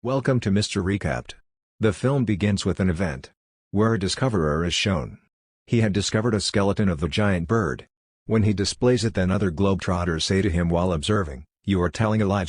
Welcome to Mr. Recapped. The film begins with an event where a discoverer is shown. He had discovered a skeleton of the giant bird. When he displays it, then other globetrotters say to him while observing, "You are telling a lie.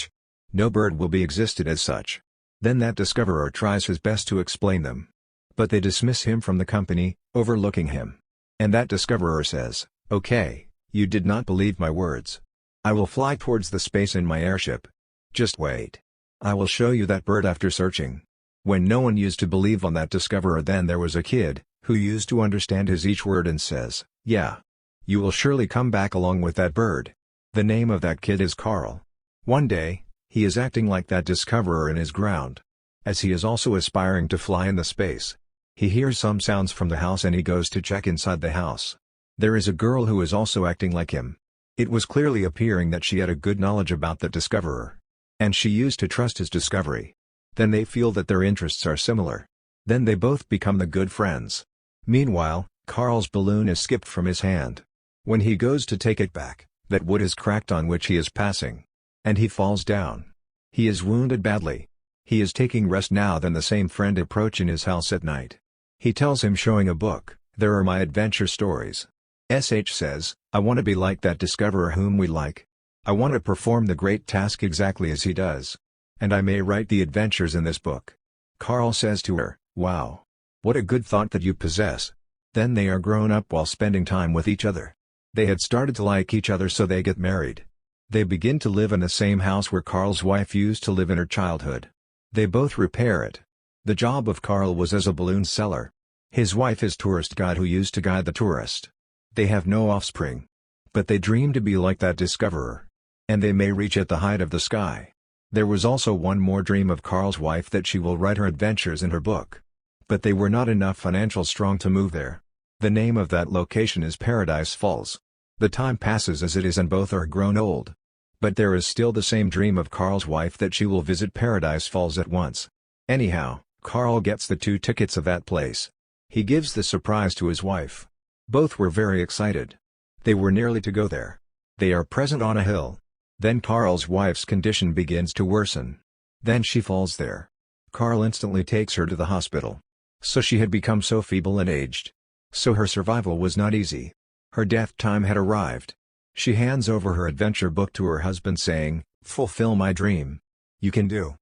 No bird will be existed as such." Then that discoverer tries his best to explain them. But they dismiss him from the company, overlooking him. And that discoverer says, "Okay, you did not believe my words. I will fly towards the space in my airship. Just wait. I will show you that bird after searching." When no one used to believe on that discoverer, then there was a kid, who used to understand his each word and says, "Yeah. You will surely come back along with that bird." The name of that kid is Carl. One day, he is acting like that discoverer in his ground. As he is also aspiring to fly in the space. He hears some sounds from the house and he goes to check inside the house. There is a girl who is also acting like him. It was clearly appearing that she had a good knowledge about the discoverer. And she used to trust his discovery. Then they feel that their interests are similar. Then they both become the good friends. Meanwhile, Carl's balloon is skipped from his hand. When he goes to take it back, that wood is cracked on which he is passing. And he falls down. He is wounded badly. He is taking rest now. Then the same friend approach in his house at night. He tells him, showing a book, "There are my adventure stories." SH says, "I want to be like that discoverer whom we like. I want to perform the great task exactly as he does. And I may write the adventures in this book." Carl says to her, "Wow. What a good thought that you possess." Then they are grown up while spending time with each other. They had started to like each other, so they get married. They begin to live in the same house where Carl's wife used to live in her childhood. They both repair it. The job of Carl was as a balloon seller. His wife is tourist guide who used to guide the tourist. They have no offspring. But they dream to be like that discoverer. And they may reach at the height of the sky. There was also one more dream of Carl's wife, that she will write her adventures in her book. But they were not enough financial strong to move there. The name of that location is Paradise Falls. The time passes as it is and both are grown old. But there is still the same dream of Carl's wife, that she will visit Paradise Falls at once. Anyhow, Carl gets the 2 tickets of that place. He gives the surprise to his wife. Both were very excited. They were nearly to go there. They are present on a hill. Then Carl's wife's condition begins to worsen. Then she falls there. Carl instantly takes her to the hospital. So she had become so feeble and aged. So her survival was not easy. Her death time had arrived. She hands over her adventure book to her husband, saying, "Fulfill my dream. You can do."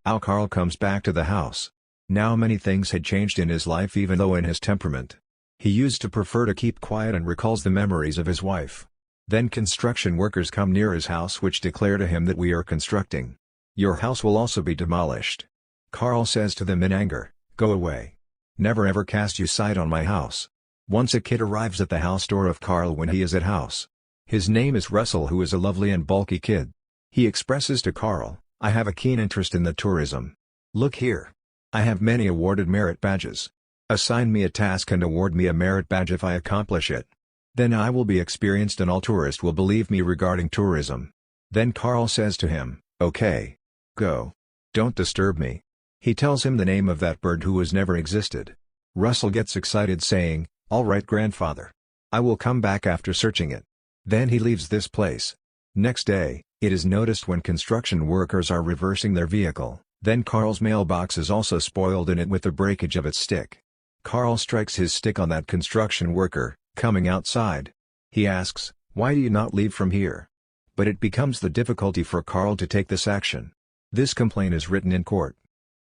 How Carl comes back to the house. Now many things had changed in his life, even though in his temperament. He used to prefer to keep quiet and recalls the memories of his wife. Then construction workers come near his house, which declare to him that "We are constructing. Your house will also be demolished." Carl says to them in anger, "Go away. Never ever cast you sight on my house." Once a kid arrives at the house door of Carl when he is at house. His name is Russell, who is a lovely and bulky kid. He expresses to Carl, "I have a keen interest in the tourism. Look here. I have many awarded merit badges. Assign me a task and award me a merit badge if I accomplish it. Then I will be experienced and all tourists will believe me regarding tourism." Then Carl says to him, "Okay. Go. Don't disturb me." He tells him the name of that bird who has never existed. Russell gets excited, saying, "All right, grandfather. I will come back after searching it." Then he leaves this place. Next day, it is noticed when construction workers are reversing their vehicle. Then Carl's mailbox is also spoiled in it with the breakage of its stick. Carl strikes his stick on that construction worker, coming outside. He asks, "Why do you not leave from here?" But it becomes the difficulty for Carl to take this action. This complaint is written in court.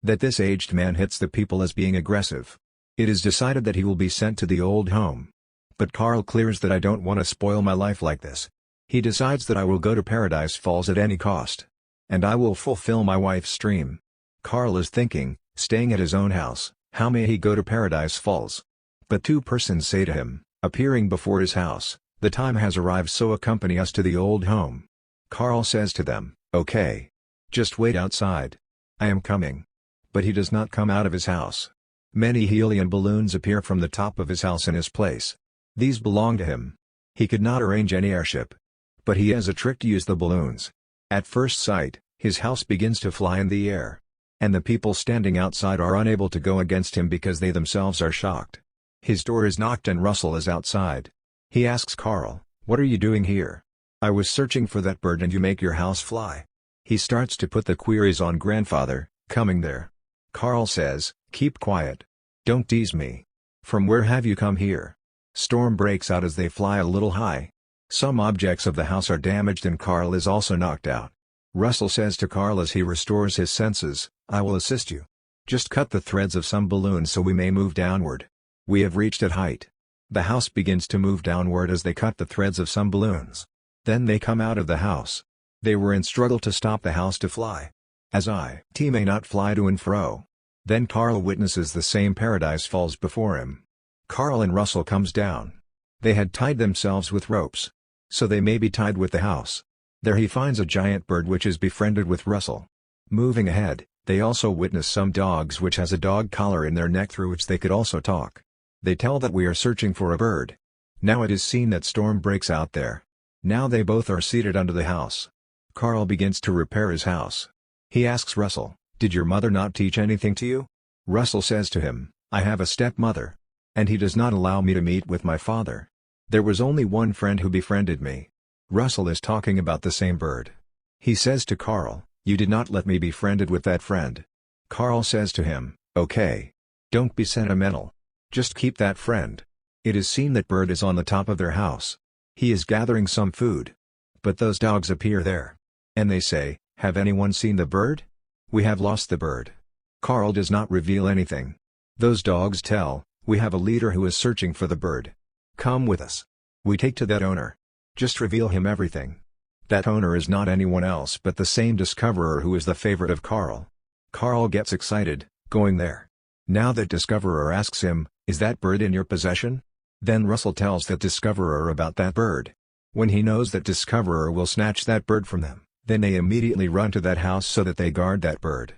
That this aged man hits the people as being aggressive. It is decided that he will be sent to the old home. But Carl clears that "I don't want to spoil my life like this." He decides that "I will go to Paradise Falls at any cost. And I will fulfill my wife's dream." Carl is thinking, staying at his own house, how may he go to Paradise Falls? But 2 persons say to him, appearing before his house, "The time has arrived, so accompany us to the old home." Carl says to them, "Okay. Just wait outside. I am coming." But he does not come out of his house. Many helium balloons appear from the top of his house in his place. These belong to him. He could not arrange any airship. But he has a trick to use the balloons. At first sight, his house begins to fly in the air. And the people standing outside are unable to go against him because they themselves are shocked. His door is knocked and Russell is outside. He asks Carl, "What are you doing here? I was searching for that bird and you make your house fly." He starts to put the queries on grandfather, coming there. Carl says, "Keep quiet. Don't tease me. From where have you come here?" Storm breaks out as they fly a little high. Some objects of the house are damaged and Carl is also knocked out. Russell says to Carl as he restores his senses, "I will assist you. Just cut the threads of some balloons so we may move downward. We have reached at height." The house begins to move downward as they cut the threads of some balloons. Then they come out of the house. They were in struggle to stop the house to fly. As it may not fly to and fro. Then Carl witnesses the same paradise falls before him. Carl and Russell comes down. They had tied themselves with ropes. So they may be tied with the house. There he finds a giant bird which is befriended with Russell. Moving ahead, they also witness some dogs which has a dog collar in their neck through which they could also talk. They tell that we are searching for a bird. Now it is seen that storm breaks out there. Now they both are seated under the house. Carl begins to repair his house. He asks Russell, "Did your mother not teach anything to you?" Russell says to him, "I have a stepmother. And he does not allow me to meet with my father. There was only one friend who befriended me." Russell is talking about the same bird. He says to Carl, "You did not let me be friended with that friend." Carl says to him, "Okay. Don't be sentimental. Just keep that friend." It is seen that bird is on the top of their house. He is gathering some food. But those dogs appear there. And they say, "Have anyone seen the bird? We have lost the bird." Carl does not reveal anything. Those dogs tell, "We have a leader who is searching for the bird. Come with us. We take to that owner. Just reveal him everything." That owner is not anyone else but the same discoverer who is the favorite of Carl. Carl gets excited, going there. Now that discoverer asks him, "Is that bird in your possession?" Then Russell tells that discoverer about that bird. When he knows that discoverer will snatch that bird from them, then they immediately run to that house so that they guard that bird.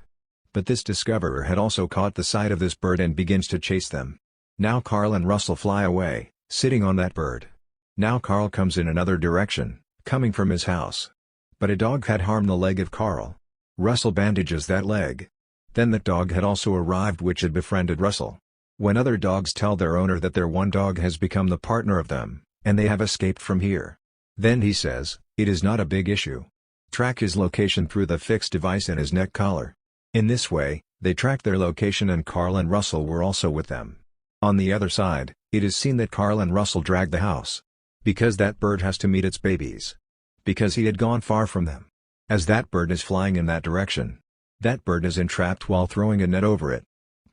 But this discoverer had also caught the sight of this bird and begins to chase them. Now Carl and Russell fly away, sitting on that bird. Now Carl comes in another direction, coming from his house. But a dog had harmed the leg of Carl. Russell bandages that leg. Then that dog had also arrived which had befriended Russell. When other dogs tell their owner that their one dog has become the partner of them, and they have escaped from here. Then he says, "It is not a big issue. Track his location through the fixed device in his neck collar." In this way, they tracked their location and Carl and Russell were also with them. On the other side, it is seen that Carl and Russell drag the house. Because that bird has to meet its babies. Because he had gone far from them. As that bird is flying in that direction. That bird is entrapped while throwing a net over it.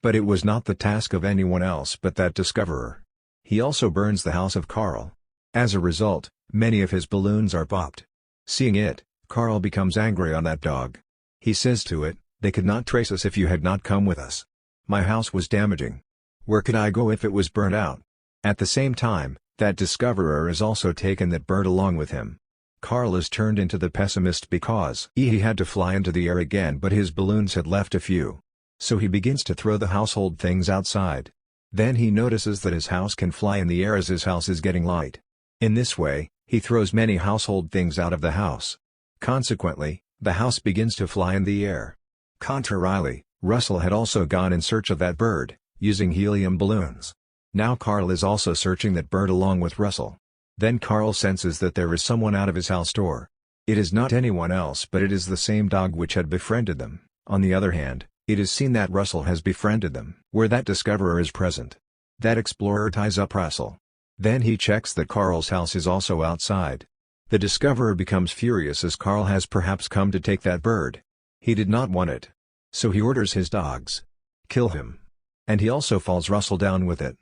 But it was not the task of anyone else but that discoverer. He also burns the house of Carl. As a result, many of his balloons are popped. Seeing it, Carl becomes angry on that dog. He says to it, "They could not trace us if you had not come with us. My house was damaging. Where could I go if it was burnt out?" At the same time, that discoverer is also taken that bird along with him. Carl is turned into the pessimist because he had to fly into the air again but his balloons had left a few. So he begins to throw the household things outside. Then he notices that his house can fly in the air as his house is getting light. In this way, he throws many household things out of the house. Consequently, the house begins to fly in the air. Contrarily, Russell had also gone in search of that bird, using helium balloons. Now Carl is also searching that bird along with Russell. Then Carl senses that there is someone out of his house door. It is not anyone else but it is the same dog which had befriended them. On the other hand, it is seen that Russell has befriended them where that discoverer is present. That explorer ties up Russell. Then he checks that Carl's house is also outside. The discoverer becomes furious as Carl has perhaps come to take that bird. He did not want it. So he orders his dogs. Kill him. And he also falls Russell down with it.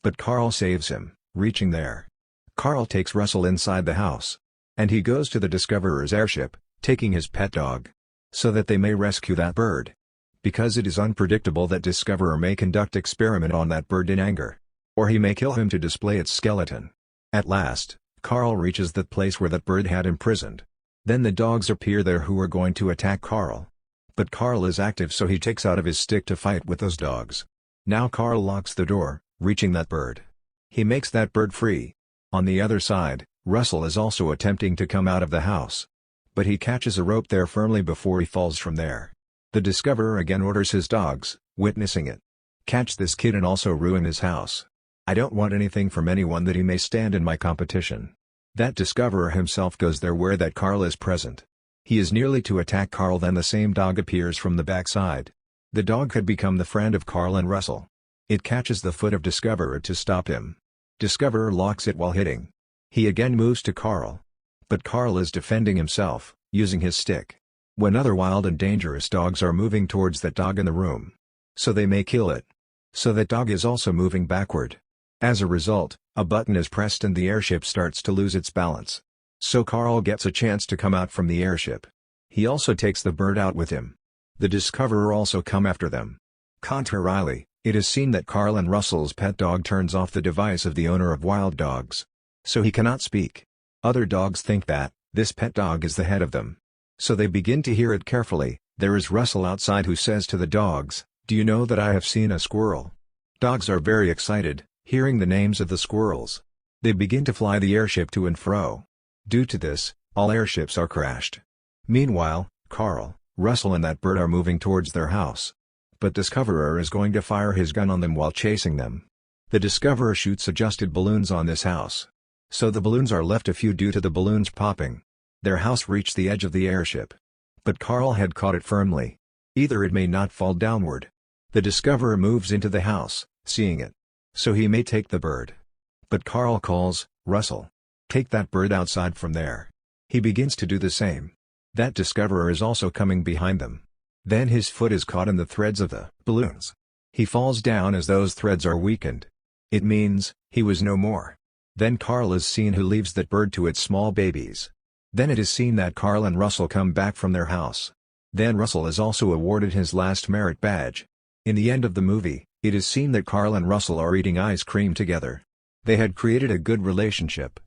But Carl saves him, reaching there. Carl takes Russell inside the house. And he goes to the discoverer's airship, taking his pet dog. So that they may rescue that bird. Because it is unpredictable that discoverer may conduct experiment on that bird in anger. Or he may kill him to display its skeleton. At last, Carl reaches that place where that bird had imprisoned. Then the dogs appear there who are going to attack Carl. But Carl is active so he takes out of his stick to fight with those dogs. Now Carl locks the door, reaching that bird. He makes that bird free. On the other side, Russell is also attempting to come out of the house. But he catches a rope there firmly before he falls from there. The discoverer again orders his dogs, witnessing it. Catch this kid and also ruin his house. I don't want anything from anyone that he may stand in my competition. That discoverer himself goes there where that Carl is present. He is nearly to attack Carl then the same dog appears from the backside. The dog had become the friend of Carl and Russell. It catches the foot of Discoverer to stop him. Discoverer locks it while hitting. He again moves to Carl. But Carl is defending himself, using his stick. When other wild and dangerous dogs are moving towards that dog in the room, so they may kill it. So that dog is also moving backward. As a result, a button is pressed and the airship starts to lose its balance. So Carl gets a chance to come out from the airship. He also takes the bird out with him. The Discoverer also come after them. Contrarily, it is seen that Carl and Russell's pet dog turns off the device of the owner of wild dogs. So he cannot speak. Other dogs think that this pet dog is the head of them. So they begin to hear it carefully. There is Russell outside who says to the dogs, "Do you know that I have seen a squirrel?" Dogs are very excited, hearing the names of the squirrels. They begin to fly the airship to and fro. Due to this, all airships are crashed. Meanwhile, Carl, Russell and that bird are moving towards their house. But Discoverer is going to fire his gun on them while chasing them. The Discoverer shoots adjusted balloons on this house. So the balloons are left a few due to the balloons popping. Their house reached the edge of the airship. But Carl had caught it firmly. Either it may not fall downward. The Discoverer moves into the house, seeing it. So he may take the bird. But Carl calls, "Russell, take that bird outside from there." He begins to do the same. That Discoverer is also coming behind them. Then his foot is caught in the threads of the balloons. He falls down as those threads are weakened. It means, he was no more. Then Carl is seen who leaves that bird to its small babies. Then it is seen that Carl and Russell come back from their house. Then Russell is also awarded his last merit badge. In the end of the movie, it is seen that Carl and Russell are eating ice cream together. They had created a good relationship.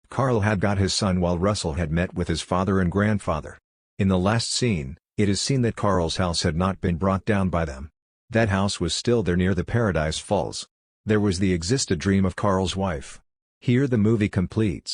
Carl had got his son while Russell had met with his father and grandfather. In the last scene, it is seen that Carl's house had not been brought down by them. That house was still there near the Paradise Falls. There was the existed dream of Carl's wife. Here the movie completes.